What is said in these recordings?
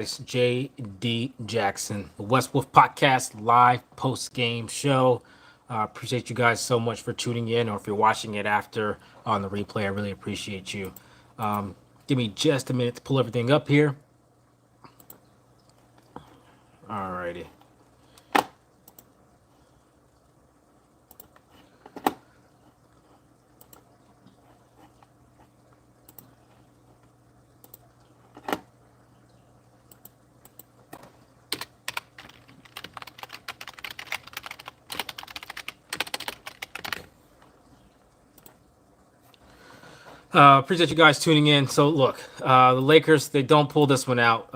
It's J.D. Jackson, the West Wolf Podcast live post game show. Appreciate you guys so much for tuning in, or if you're watching it after on the replay, I really appreciate you. Give me just a minute to pull everything up here. Alrighty. Appreciate you guys tuning in. So look, the Lakers, they don't pull this one out.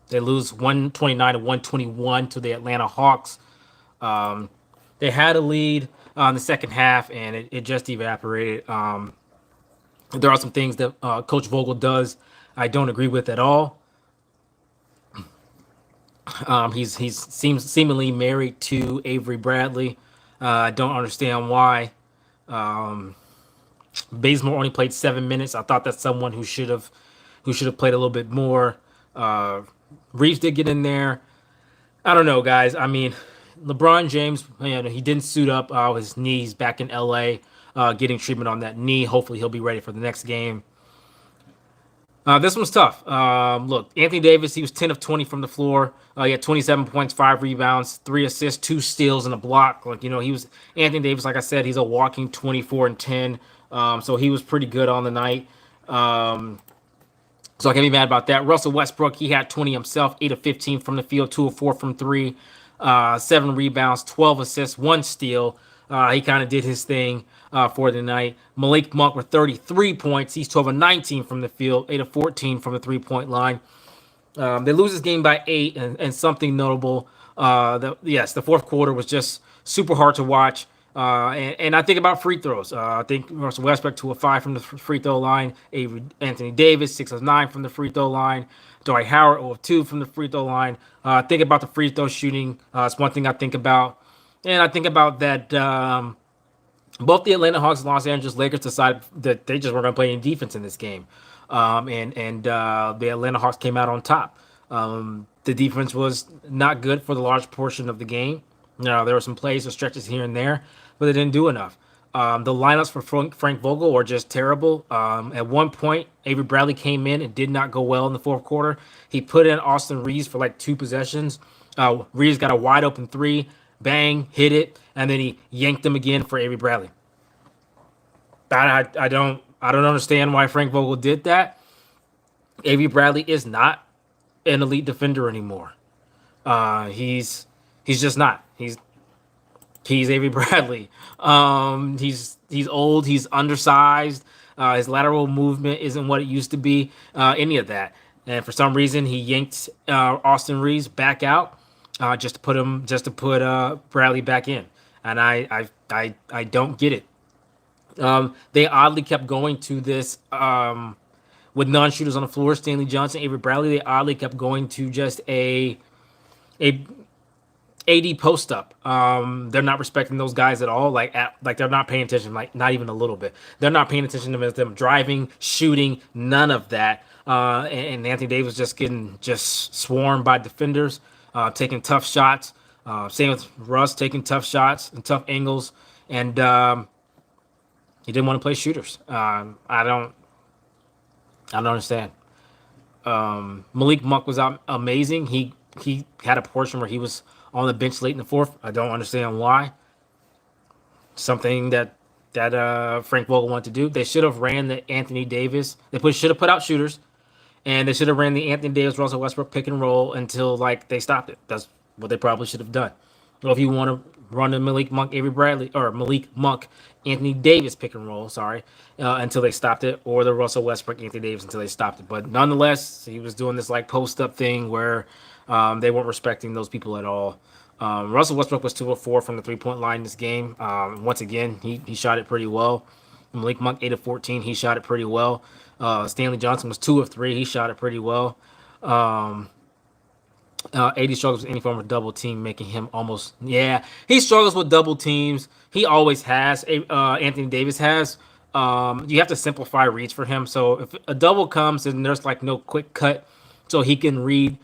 They lose 129 to 121 to the Atlanta Hawks. They had a lead in the second half, and it just evaporated. There are some things that Coach Vogel does I don't agree with at all. He's seems seemingly married to Avery Bradley. I don't understand why. Bazemore only played 7 minutes. I thought that's someone who should have played a little bit more. Reeves did get in there. I don't know, guys. I mean, LeBron James, he didn't suit up his knees back in LA, getting treatment on that knee. Hopefully, he'll be ready for the next game. This one's tough. Look, Anthony Davis, he was 10 of 20 from the floor. He had 27 points, 5 rebounds, 3 assists, 2 steals, and a block. He was Anthony Davis, like I said, he's a walking 24 and 10. So he was pretty good on the night. So I can't be mad about that. Russell Westbrook, he had 20 himself, 8 of 15 from the field, 2 of 4 from 3, 7 rebounds, 12 assists, 1 steal. He kind of did his thing for the night. Malik Monk with 33 points. He's 12 of 19 from the field, 8 of 14 from the three-point line. They lose this game by 8, and something notable. The fourth quarter was just super hard to watch. And I think about free throws. I think Russell Westbrook 2 of 5 from the free throw line. Anthony Davis 6 of 9 from the free throw line. Dwight Howard 0 of 2 from the free throw line. Think about the free throw shooting. It's one thing I think about. And I think about that both the Atlanta Hawks and Los Angeles Lakers decided that they just weren't going to play any defense in this game. The Atlanta Hawks came out on top. The defense was not good for the large portion of the game. There were some plays or stretches here and there, but they didn't do enough. The lineups for Frank Vogel were just terrible. At one point, Avery Bradley came in and did not go well in the fourth quarter. He put in Austin Reeves for like 2 possessions. Reeves got a wide open 3, bang, hit it, and then he yanked him again for Avery Bradley. I don't understand why Frank Vogel did that. Avery Bradley is not an elite defender anymore. He's just not. He's Avery Bradley. He's old. He's undersized. His lateral movement isn't what it used to be. Any of that. And for some reason, he yanked Austin Reeves back out just to put Bradley back in. And I don't get it. They oddly kept going to this with non-shooters on the floor. Stanley Johnson, Avery Bradley. They oddly kept going to just a AD post up. They're not respecting those guys at all. Like they're not paying attention. Like not even a little bit. They're not paying attention to them driving, shooting, none of that. And Anthony Davis just getting swarmed by defenders, taking tough shots. Same with Russ taking tough shots and tough angles. And he didn't want to play shooters. I don't understand. Malik Monk was out amazing. He had a portion where he was on the bench late in the fourth. I don't understand why. Something that Frank Vogel wanted to do. They should have ran the Anthony Davis. Should have put out shooters, and they should have ran the Anthony Davis Russell Westbrook pick and roll until they stopped it. That's what they probably should have done. Well, if you want to run the Malik Monk Avery Bradley or Malik Monk Anthony Davis pick and roll, until they stopped it, or the Russell Westbrook Anthony Davis until they stopped it. But nonetheless, he was doing this post up thing where they weren't respecting those people at all. Russell Westbrook was 2 of 4 from the 3-point line in this game. Once again, he shot it pretty well. Malik Monk 8 of 14, he shot it pretty well. Stanley Johnson was 2 of 3, he shot it pretty well. AD struggles with any form of double team, making him he struggles with double teams. He always has. Anthony Davis has. You have to simplify reads for him. So if a double comes and there's no quick cut so he can read,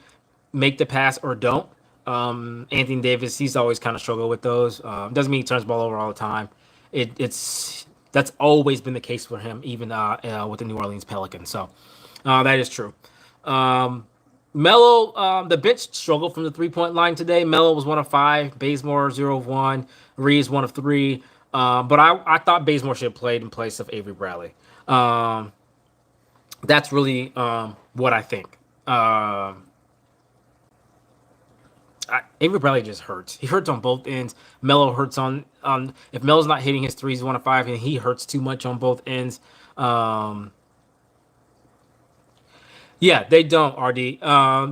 make the pass or don't. Anthony Davis, he's always kind of struggled with those. Doesn't mean he turns the ball over all the time. It's that's always been the case for him, even with the New Orleans Pelicans. So that is true. Melo, the bench struggled from the 3-point line today. Melo was 1 of 5, Bazemore 0 of 1, Reeves 1 of 3. But I thought Bazemore should have played in place of Avery Bradley. That's really what I think. Avery Bradley just hurts. He hurts on both ends. Melo hurts on if Melo's not hitting his threes 1 of 5, and he hurts too much on both ends. Yeah, they don't, RD.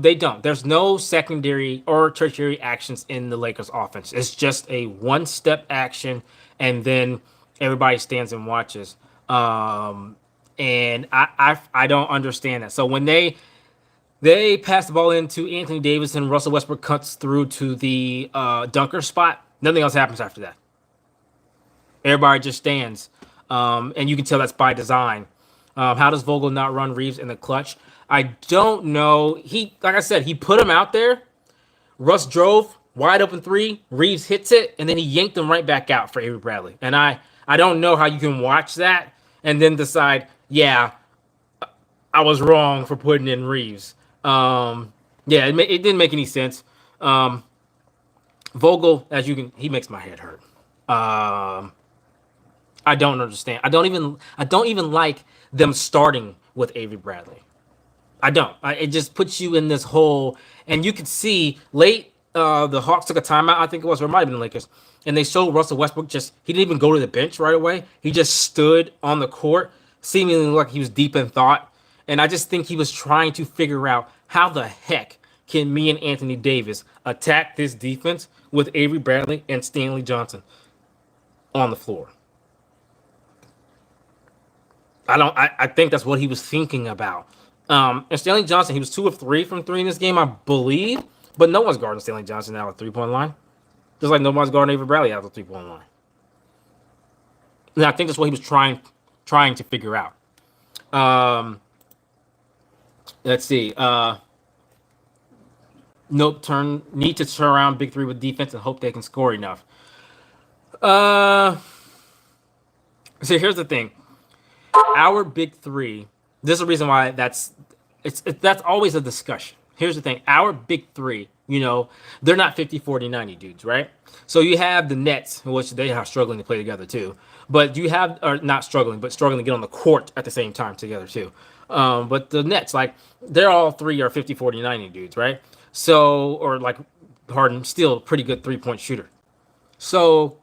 They don't. There's no secondary or tertiary actions in the Lakers offense. It's just a one-step action, and then everybody stands and watches. And I don't understand that. So when they pass the ball into Anthony Davis and Russell Westbrook cuts through to the dunker spot, nothing else happens after that. Everybody just stands. And you can tell that's by design. How does Vogel not run Reeves in the clutch? I don't know. Like I said, he put him out there. Russ drove, wide open 3. Reeves hits it, and then he yanked him right back out for Avery Bradley. And I don't know how you can watch that and then decide, yeah, I was wrong for putting in Reeves. Yeah, it didn't make any sense. Vogel, he makes my head hurt. I don't understand. I don't even like them starting with Avery Bradley. I don't. It just puts you in this hole, and you can see late. The Hawks took a timeout. I think it was, or it might have been the Lakers, and they showed Russell Westbrook he didn't even go to the bench right away. He just stood on the court, seemingly like he was deep in thought. And I just think he was trying to figure out how the heck can me and Anthony Davis attack this defense with Avery Bradley and Stanley Johnson on the floor. I think that's what he was thinking about. And Stanley Johnson, he was 2 of 3 from 3 in this game, I believe. But no one's guarding Stanley Johnson now at the 3-point line. Just like nobody's guarding Avery Bradley out of the 3-point line. And I think that's what he was trying to figure out. Let's see. Need to turn around Big 3 with defense and hope they can score enough. So here's the thing. Our Big 3, this is the reason why that's always a discussion. Here's the thing. Our Big 3, they're not 50, 40, 90 dudes, right? So you have the Nets, which they are struggling to play together too. But you have, or not struggling, but struggling to get on the court at the same time together too. But the Nets, they're all 3 are 50, 40, 90 dudes, right? So, or Harden, still a pretty good 3-point shooter. So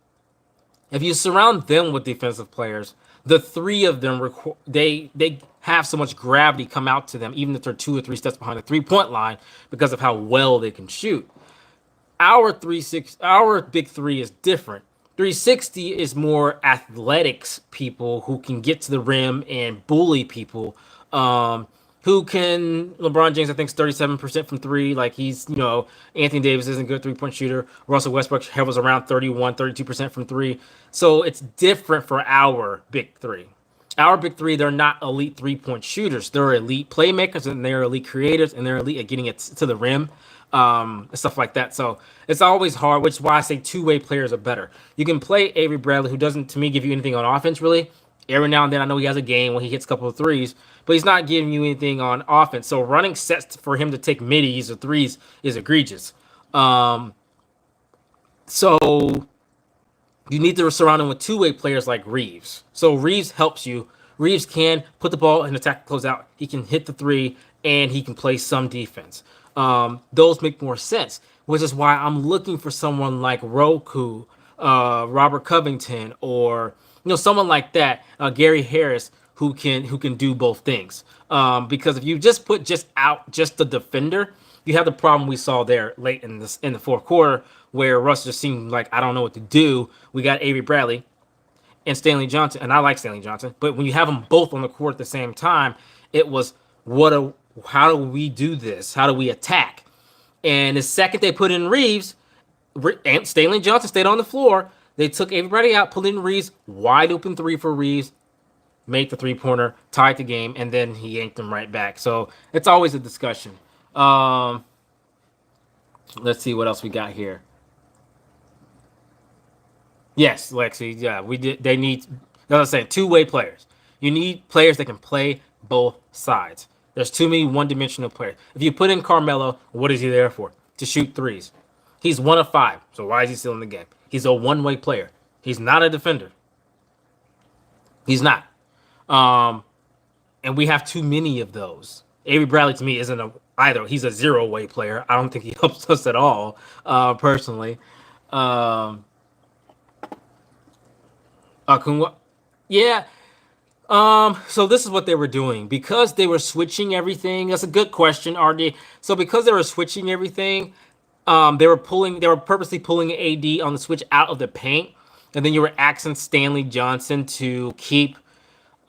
if you surround them with defensive players, the 3 of them, they have so much gravity come out to them, even if they're 2 or 3 steps behind the 3-point line, because of how well they can shoot. Our Big 3 is different. 360 is more athletics people who can get to the rim and bully people. LeBron James, I think, is 37% from 3. Anthony Davis isn't a good 3-point shooter. Russell Westbrook hovers around 31, 32% from 3. So it's different for our Big 3. Our Big 3, they're not elite 3-point shooters. They're elite playmakers, and they're elite creators, and they're elite at getting it to the rim, and stuff like that. So it's always hard, which is why I say two-way players are better. You can play Avery Bradley, who doesn't, to me, give you anything on offense, really. Every now and then, I know he has a game when he hits a couple of threes, but he's not giving you anything on offense. So running sets for him to take middies or threes is egregious. So you need to surround him with two-way players like Reeves. So Reeves helps you. Reeves can put the ball in attack, close out. He can hit the 3, and he can play some defense. Those make more sense, which is why I'm looking for someone like Roku, Robert Covington, or someone like that, Gary Harris, who can do both things. Because if you just put out the defender, you have the problem we saw there late in the fourth quarter, where Russ just seemed like, I don't know what to do. We got Avery Bradley and Stanley Johnson, and I like Stanley Johnson, but when you have them both on the court at the same time, it was how do we do this? How do we attack? And the second they put in Reeves, and Stanley Johnson stayed on the floor. They took everybody out, put in Reeves, wide open 3 for Reeves, made the 3-pointer, tied the game, and then he yanked them right back. So it's always a discussion. Um, let's see what else we got here. Yes, Lexi. Yeah, we did. They need. As I was saying, two-way players. You need players that can play both sides. There's too many one-dimensional players. If you put in Carmelo, what is he there for? To shoot threes. He's 1 of 5. So why is he still in the game? He's a one-way player. He's not a defender. He's not. Um, and we have too many of those. Avery Bradley to me isn't a either. He's a zero-way player. I don't think he helps us at all, personally. Um, yeah. So this is what they were doing because they were switching everything. That's a good question, RD. So because they were switching everything, they were purposely pulling AD on the switch out of the paint, and then you were asking Stanley Johnson to keeping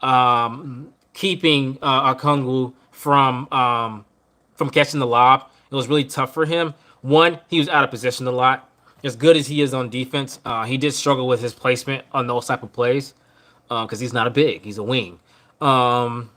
Okongwu from catching the lob. It was really tough for him. One, he was out of position a lot. As good as he is on defense, he did struggle with his placement on those type of plays because he's not a big, he's a wing. Um,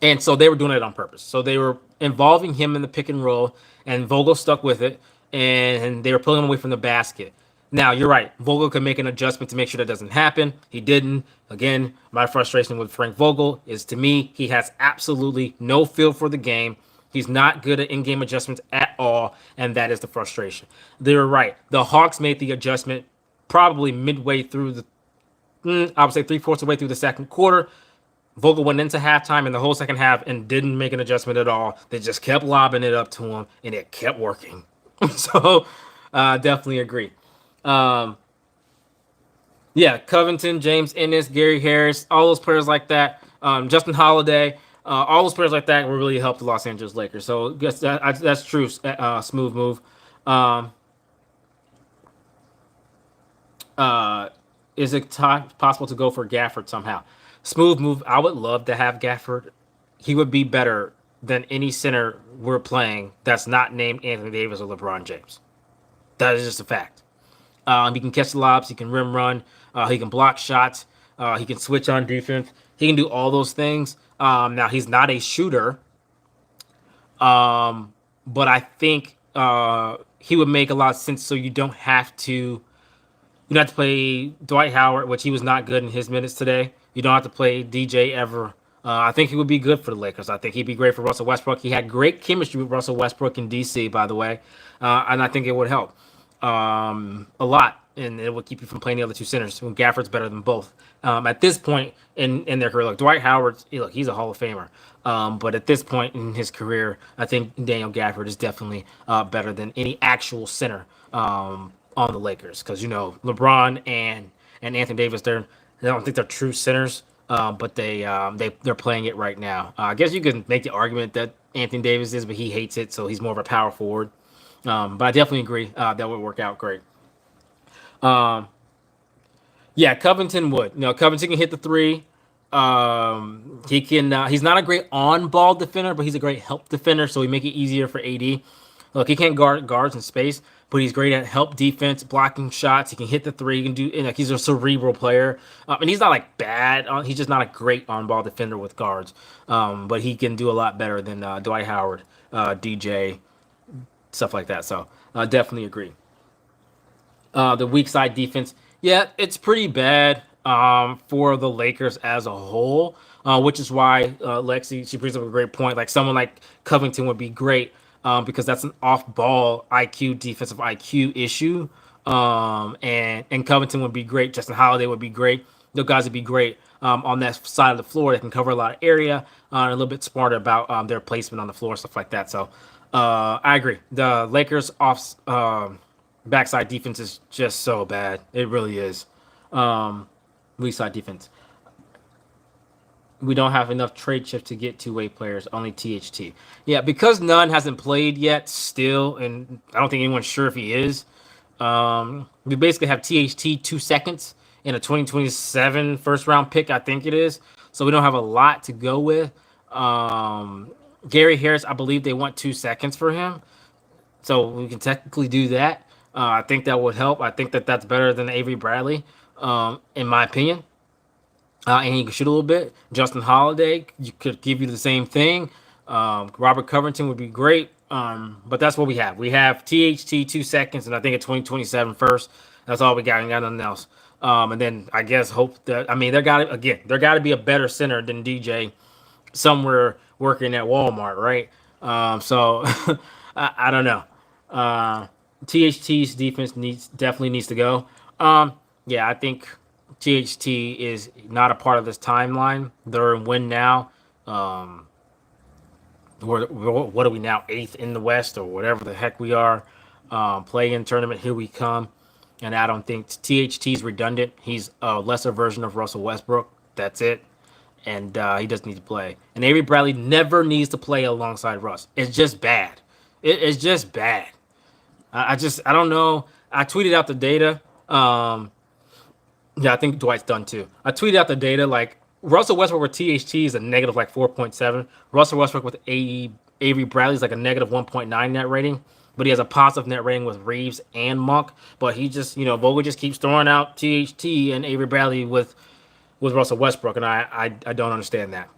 and so they were doing it on purpose. So they were involving him in the pick and roll, and Vogel stuck with it, and they were pulling him away from the basket. Now, you're right. Vogel could make an adjustment to make sure that doesn't happen. He didn't. Again, my frustration with Frank Vogel is, to me, he has absolutely no feel for the game. He's not good at in-game adjustments at all, and that is the frustration. They're right. The Hawks made the adjustment probably midway through I would say three-fourths of the way through the second quarter. Vogel went into halftime in the whole second half and didn't make an adjustment at all. They just kept lobbing it up to him, and it kept working. So, definitely agree. Um, yeah, Covington, James Ennis, Gary Harris, all those players like that. Justin Holiday, all those players like that will really help the Los Angeles Lakers. So, guess that's true. Smooth move. Um, uh, is it possible to go for Gafford somehow? Smooth move. I would love to have Gafford. He would be better than any center we're playing that's not named Anthony Davis or LeBron James. That is just a fact. He can catch the lobs. He can rim run. He can block shots. He can switch on defense. He can do all those things. Now, he's not a shooter, but I think he would make a lot of sense so you don't have to. You don't have to play Dwight Howard, which he was not good in his minutes today. You don't have to play DJ ever. I think he would be good for the Lakers. I think he'd be great for Russell Westbrook. He had great chemistry with Russell Westbrook in DC, by the way, and I think it would help a lot, and it would keep you from playing the other two centers. When Gafford's better than both at this point in their career. Look, Dwight Howard, look, he's a Hall of Famer, but at this point in his career, I think Daniel Gafford is definitely better than any actual center on the Lakers because LeBron and Anthony Davis, they don't think they're true centers, but they're playing it right now. I guess you can make the argument that Anthony Davis is, but he hates it, so he's more of a power forward. But I definitely agree that would work out great. Um, yeah, Covington would. Covington can hit the three. He can. He's not a great on-ball defender, but he's a great help defender, so he make it easier for AD. Look, he can't guard guards in space, but he's great at help defense, blocking shots. He can hit the three. He can do. And he's a cerebral player, and he's not like bad. He's just not a great on-ball defender with guards. But he can do a lot better than Dwight Howard, DJ, stuff like that. So definitely agree. The weak side defense, yeah, it's pretty bad for the Lakers as a whole, which is why Lexi, she brings up a great point. Like someone like Covington would be great because that's an off-ball IQ, defensive IQ issue, and Covington would be great. Justin Holiday would be great. Those guys would be great on that side of the floor. They can cover a lot of area and a little bit smarter about their placement on the floor, stuff like that. So I agree. The Lakers backside defense is just so bad. It really is. Weak side defense. We don't have enough trade chips to get two-way players, only THT. Yeah, because none hasn't played yet still, and I don't think anyone's sure if he is. We basically have THT 2 seconds in a 2027 first-round pick, I think it is. So we don't have a lot to go with. Gary Harris, I believe they want 2 seconds for him. So we can technically do that. I think that would help. I think that that's better than Avery Bradley, in my opinion. And he can shoot a little bit. Justin Holiday, you could give you the same thing. Robert Covington would be great. But that's what we have. We have THT 2 seconds, and I think a 2027 first. That's all we got. And got nothing else. And then I guess hope that there got to be a better center than DJ somewhere working at Walmart, right? So I don't know. THT's defense definitely needs to go. Yeah, I think THT is not a part of this timeline. They're in win now. What are we now? Eighth in the West or whatever the heck we are. Play-in tournament, here we come. And I don't think THT's redundant. He's a lesser version of Russell Westbrook. That's it. And he doesn't need to play. And Avery Bradley never needs to play alongside Russ. It's just bad. It's just bad. I don't know. I tweeted out the data. Yeah, I think Dwight's done too. I tweeted out the data. Like Russell Westbrook with THT is a negative like 4.7. Russell Westbrook with Avery Bradley is like a negative 1.9 net rating. But he has a positive net rating with Reeves and Monk. But he just, Vogel just keeps throwing out THT and Avery Bradley with Russell Westbrook, and I don't understand that.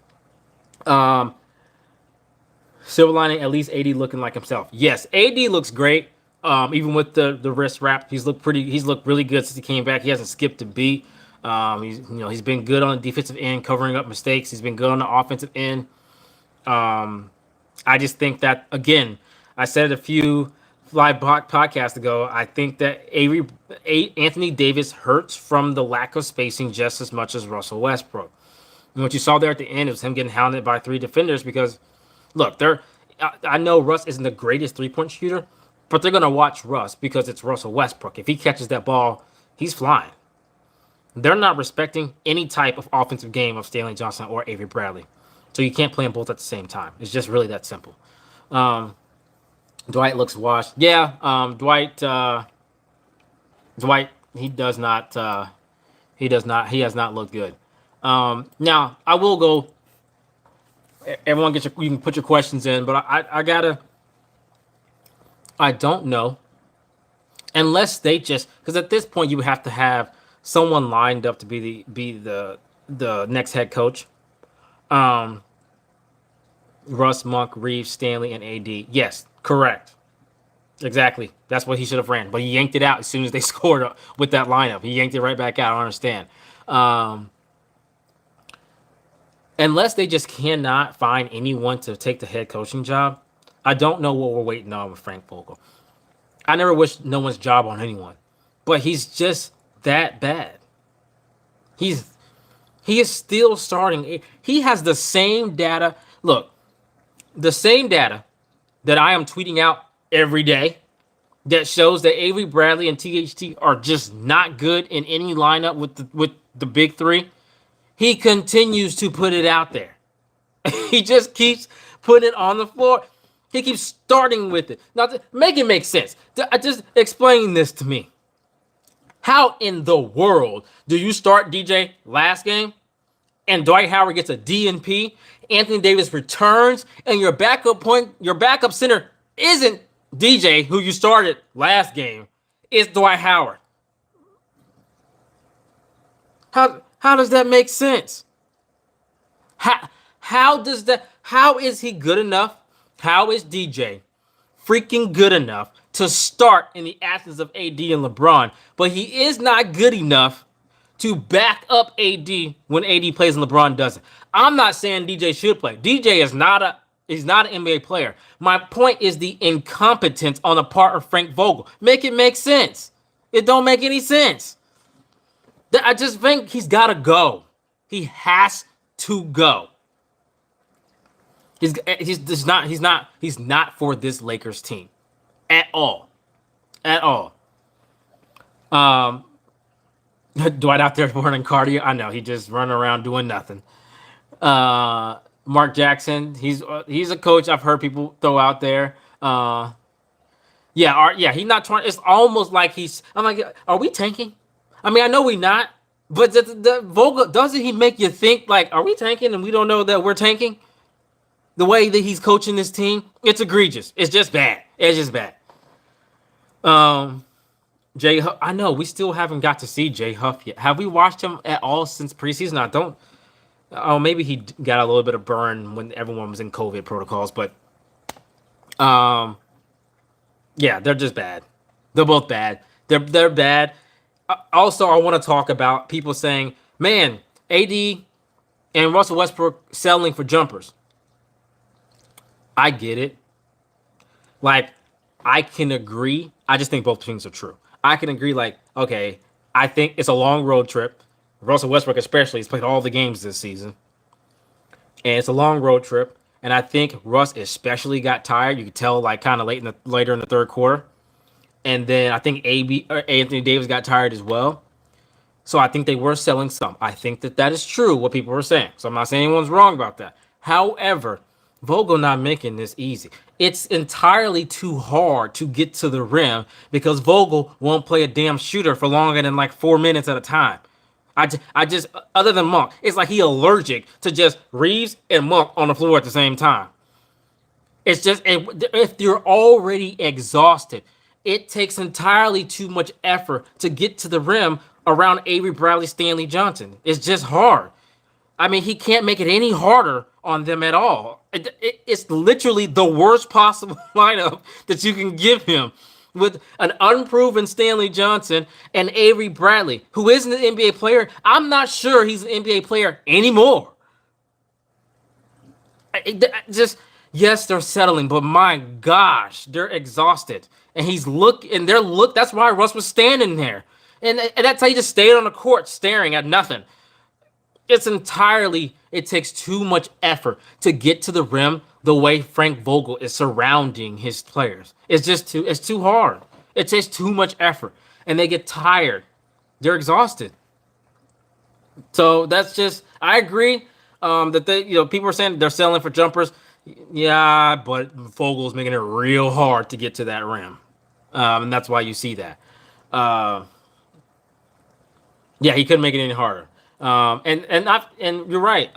Silver lining, at least AD looking like himself. Yes, AD looks great. Even with the wrist wrap, he's looked really good since he came back. He hasn't skipped a beat. He's been good on the defensive end, covering up mistakes. He's been good on the offensive end. I just think that, again, I said it a few live podcasts ago. I think that Anthony Davis hurts from the lack of spacing just as much as Russell Westbrook. And what you saw there at the end was him getting hounded by 3 defenders because, look, I know Russ isn't the greatest three-point shooter, but they're going to watch Russ because it's Russell Westbrook. If he catches that ball, he's flying. They're not respecting any type of offensive game of Stanley Johnson or Avery Bradley. So you can't play them both at the same time. It's just really that simple. Dwight looks washed. Yeah, Dwight, he has not looked good. Now, I will go. Everyone you can put your questions in, but I don't know. Unless they because at this point you would have to have someone lined up to be the next head coach. Russ, Monk, Reeves, Stanley, and AD. Yes, correct. Exactly. That's what he should have ran. But he yanked it out as soon as they scored with that lineup. He yanked it right back out. I don't understand. Unless they just cannot find anyone to take the head coaching job, I don't know what we're waiting on with Frank Vogel. I never wish no one's job on anyone, but he's just that bad. He is still starting. He has the same data. Look, the same data that I am tweeting out every day that shows that Avery Bradley and THT are just not good in any lineup with the big three. He continues to put it out there. He just keeps putting it on the floor. He keeps starting with it. Now, to make it make sense, just explain this to me. How in the world do you start DJ last game and Dwight Howard gets a DNP, Anthony Davis returns, and your backup center isn't DJ, who you started last game, it's Dwight Howard? How does that make sense? How is he good enough? How is DJ freaking good enough to start in the absence of AD and LeBron, but he is not good enough to back up AD when AD plays and LeBron doesn't? I'm not saying DJ should play. DJ is not an NBA player. My point is the incompetence on the part of Frank Vogel. Make it make sense. It don't make any sense. I just think he's got to go. He has to go. He's not for this Lakers team at all. At all. Dwight out there running cardio. I know he just running around doing nothing. Mark Jackson, he's a coach I've heard people throw out there. He's not trying. It's almost like I'm like, are we tanking? I mean, I know we're not, but the Vogel, doesn't he make you think like, are we tanking and we don't know that we're tanking? The way that he's coaching this team, it's egregious. It's just bad. It's just bad. Jay Huff, I know we still haven't got to see Jay Huff yet. Have we watched him at all since preseason? Oh, maybe got a little bit of burn when everyone was in COVID protocols, but um, yeah, they're just bad. They're both bad. They're bad. Also, I want to talk about people saying, "Man, AD and Russell Westbrook settling for jumpers." I get it. Like, I can agree. I just think both things are true. I can agree. Like, okay, I think it's a long road trip. Russell Westbrook, especially, has played all the games this season, and it's a long road trip. And I think Russ especially got tired. You could tell, like, kind of later in the third quarter. And then I think Anthony Davis got tired as well. So I think they were selling some. I think that is true, what people were saying. So I'm not saying anyone's wrong about that. However, Vogel not making this easy. It's entirely too hard to get to the rim because Vogel won't play a damn shooter for longer than like 4 minutes at a time. I just, other than Monk, it's like he allergic to just Reeves and Monk on the floor at the same time. It's just, if you're already exhausted, it takes entirely too much effort to get to the rim around Avery Bradley, Stanley Johnson. It's just hard. I mean, he can't make it any harder on them at all. It's literally the worst possible lineup that you can give him with an unproven Stanley Johnson and Avery Bradley, who isn't an NBA player. I'm not sure he's an NBA player anymore. Just, yes, they're settling, but my gosh, they're exhausted. And that's why Russ was standing there. And that's how he just stayed on the court staring at nothing. It takes too much effort to get to the rim the way Frank Vogel is surrounding his players. It's too hard. It takes too much effort. And they get tired. They're exhausted. So that's just, I agree that people are saying they're selling for jumpers. Yeah, but Vogel's making it real hard to get to that rim. And that's why you see that. Yeah, he couldn't make it any harder. And you're right.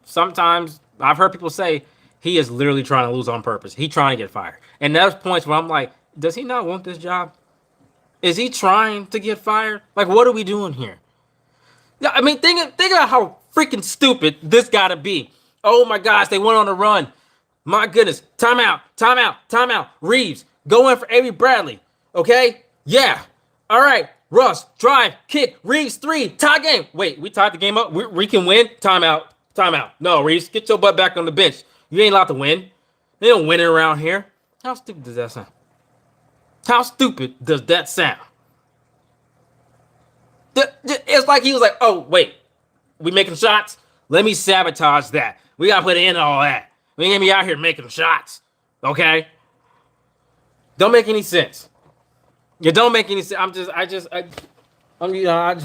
Sometimes I've heard people say he is literally trying to lose on purpose. He's trying to get fired. And there's points where I'm like, does he not want this job? Is he trying to get fired? Like, what are we doing here? Yeah, I mean, think about how freaking stupid this gotta be. Oh my gosh, they went on a run. My goodness. Timeout. Reeves, go in for Avery Bradley. Okay? Yeah. All right. Russ, drive, kick, Reeves, 3, tie game. Wait, we tied the game up? We can win? Timeout. No, Reeves, get your butt back on the bench. You ain't allowed to win. They don't win it around here. How stupid does that sound? How stupid does that sound? It's like he was like, oh, wait, we making shots? Let me sabotage that. We got to put an end to all that. We ain't gonna be out here making shots. Okay? Don't make any sense. It don't make any sense. I don't know what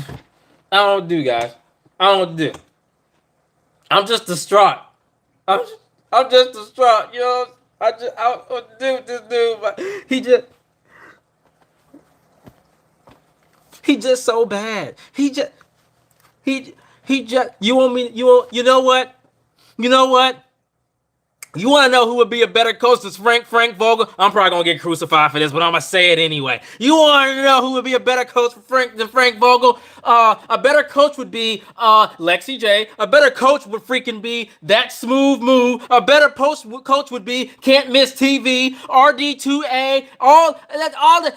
to do, guys. I don't know what to do. I'm just distraught. I'm just distraught. You know, I don't know what to do with this dude, but he just so bad. He just, you know what? You want to know who would be a better coach than Frank Vogel? I'm probably going to get crucified for this, but I'm going to say it anyway. You want to know who would be a better coach than Frank Vogel? A better coach would be Lexi J. A better coach would freaking be That Smooth Move. A better coach would be Can't Miss TV, RD2A, all the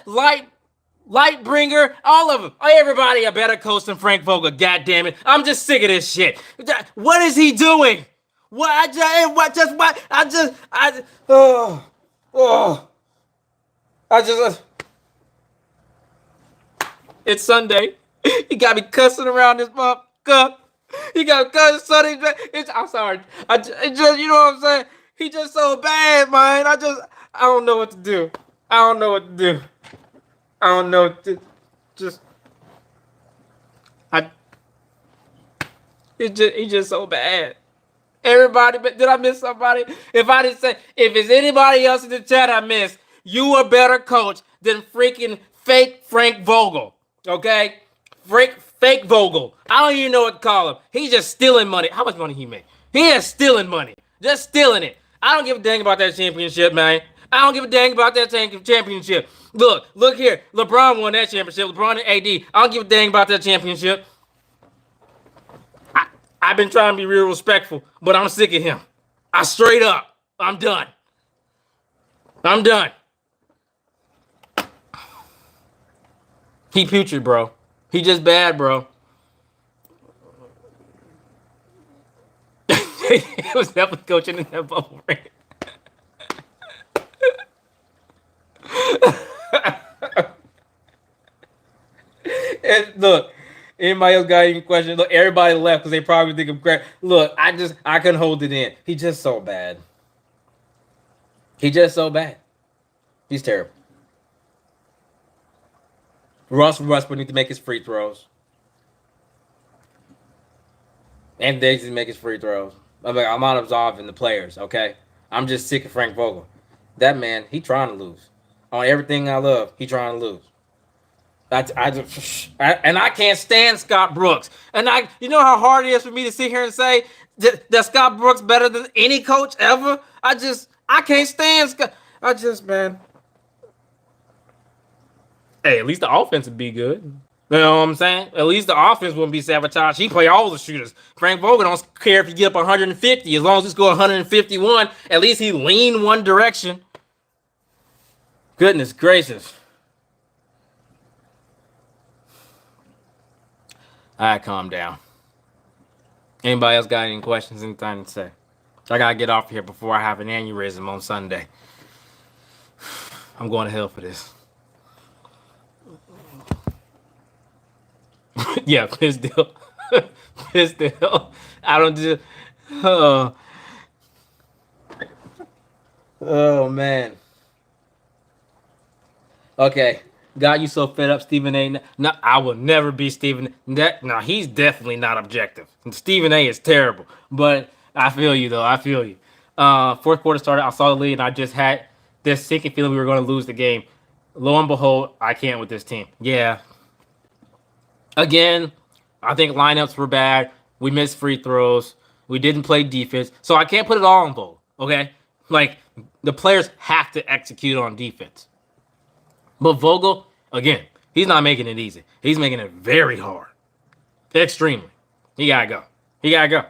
Lightbringer, all of them. Everybody a better coach than Frank Vogel. God damn it. I'm just sick of this shit. What is he doing? It's Sunday. He got me cussing around this motherfucker. He got me cussing Sunday. I'm sorry. You know what I'm saying? He just so bad, man. I don't know what to do. He's just so bad. Everybody, did I miss somebody? If it's anybody else in the chat I missed, you a better coach than freaking fake Frank Vogel. Okay? Fake Vogel. I don't even know what to call him. He's just stealing money. How much money he make? He is stealing money. Just stealing it. I don't give a dang about that championship, man. I don't give a dang about that championship. Look here. LeBron won that championship. LeBron and AD. I don't give a dang about that championship. I've been trying to be real respectful, but I'm sick of him. I'm done. I'm done. He putrid, bro. He just bad, bro. He was definitely coaching in that bubble, right? And look, anybody else got any questions? Look, everybody left because they probably think I'm crazy. Look, I couldn't hold it in. He just so bad. He just so bad. He's terrible. Russell Westbrook need to make his free throws. And Daisy make his free throws. I'm not absolving the players, okay? I'm just sick of Frank Vogel. That man, he trying to lose. On everything I love, he trying to lose. And I can't stand Scott Brooks. And you know how hard it is for me to sit here and say that Scott Brooks better than any coach ever? I can't stand Scott. Man. Hey, at least the offense would be good. You know what I'm saying? At least the offense wouldn't be sabotaged. He play all the shooters. Frank Vogel don't care if you get up 150. As long as he score 151, at least he lean one direction. Goodness gracious. All right, calm down. Anybody else got any questions, anything to say? I got to get off here before I have an aneurysm on Sunday. I'm going to hell for this. Yeah, piss deal. Piss deal. I don't do. Oh, man. Okay. Got you so fed up, Stephen A. No, I will never be Stephen. No, he's definitely not objective. Stephen A. is terrible. But I feel you, though. I feel you. Fourth quarter started. I saw the lead, and I just had this sinking feeling we were going to lose the game. Lo and behold, I can't with this team. Yeah. Again, I think lineups were bad. We missed free throws. We didn't play defense. So I can't put it all on Vogel, okay? Like, the players have to execute on defense. But Vogel, again, he's not making it easy. He's making it very hard. Extremely. He got to go. He got to go.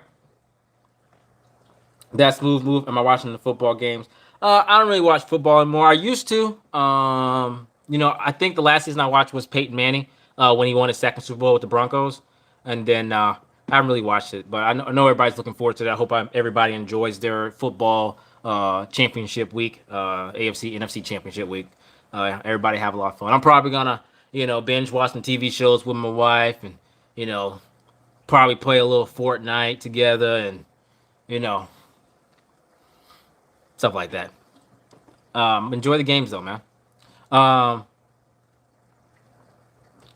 That smooth move. Am I watching the football games? I don't really watch football anymore. I used to. I think the last season I watched was Peyton Manning when he won his second Super Bowl with the Broncos. And then I haven't really watched it. But I know everybody's looking forward to that. I hope everybody enjoys their football championship week, AFC, NFC championship week. Everybody have a lot of fun. I'm probably gonna, binge watch some TV shows with my wife, and probably play a little Fortnite together, and stuff like that. Enjoy the games though, man.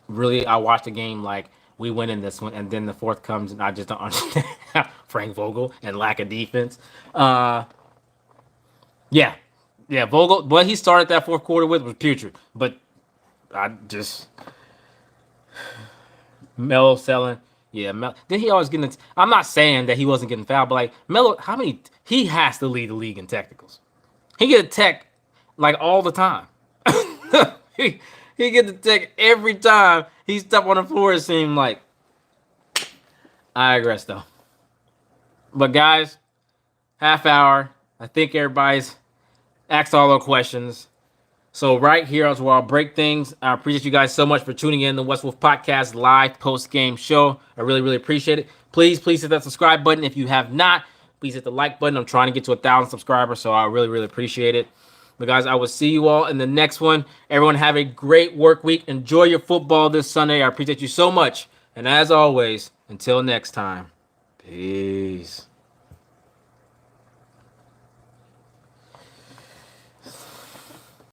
Really, I watched the game like we win in this one, and then the fourth comes, and I just don't understand Frank Vogel and lack of defense. Yeah, Vogel, what he started that fourth quarter with was putrid. But Melo selling. Yeah, then he always getting. I'm not saying that he wasn't getting fouled, but like Melo, he has to lead the league in technicals. He get a tech like all the time. he gets a tech every time he step on the floor. It seemed like. I digress though. But guys, half hour. I think everybody's asked all their questions. So right here is where I'll break things. I appreciate you guys so much for tuning in to West Wolf Podcast live post-game show. I really, really appreciate it. Please hit that subscribe button. If you have not, please hit the like button. I'm trying to get to 1,000 subscribers, so I really, really appreciate it. But guys, I will see you all in the next one. Everyone have a great work week. Enjoy your football this Sunday. I appreciate you so much. And as always, until next time, peace.